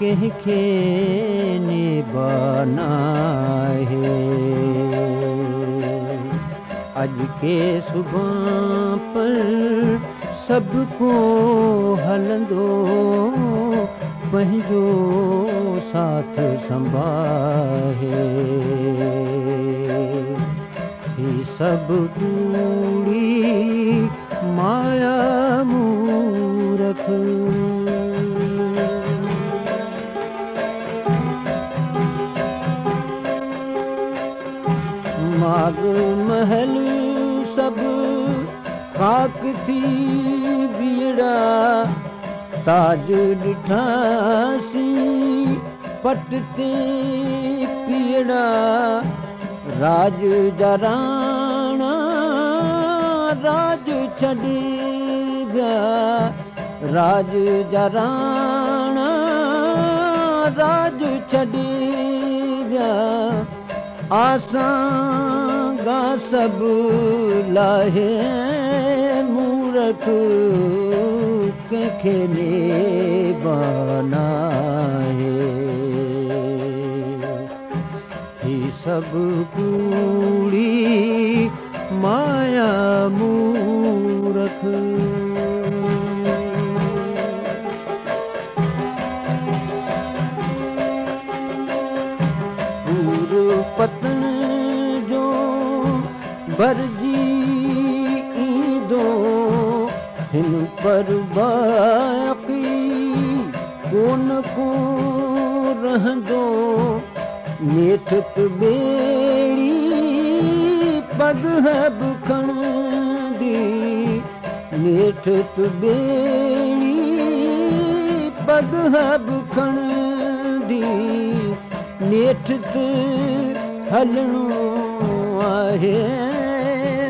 कंहिंखे निभाना है। अॼु के सुभां पर सबको हलंदो पंहिंजो साथ संभाहे। ही सब कूड़ी माया मूरख। माग महल सब खाक थी बीड़ा, ताज ॾिठासी पट ते पीड़ा। राज जा राणा राज छॾे विया, राज जा राणा राज छॾे विया। आसां गा सब लाहे मूरख कंहिंखे निभाना है। ही सब कूड़ी माया मूरख। पतन जो भरजी ईंदो हिन पर बाक़ी कोन को रहंदो। नेठ ॿेड़ी पगहब खणंदी, नेठ ॿेड़ी पगहब खणंदी। नेठ हलणो आहे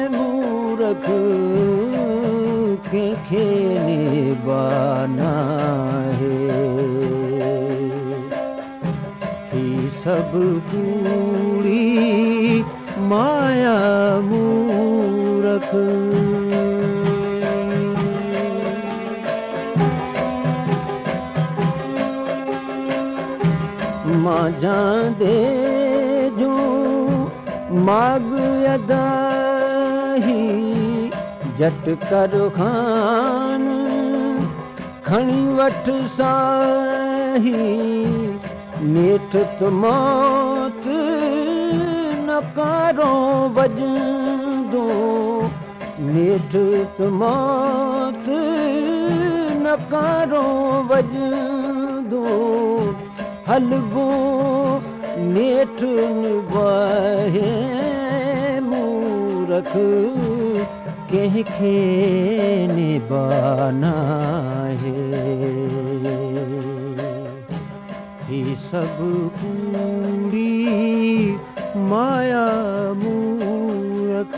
मूरख कंहिंखे निभाना है। ही सब कूड़ी माया मूरख। माझा दे जो माग अदाही जट कर खान खणी वठ साही। नेठ त मौत नकारो वजंदो, नेठ त मौत नकारो वजंदो। हलबो नेठ निभाहे मूरख कंहिंखे निभाना है। ही सब कूड़ी माया मूरख।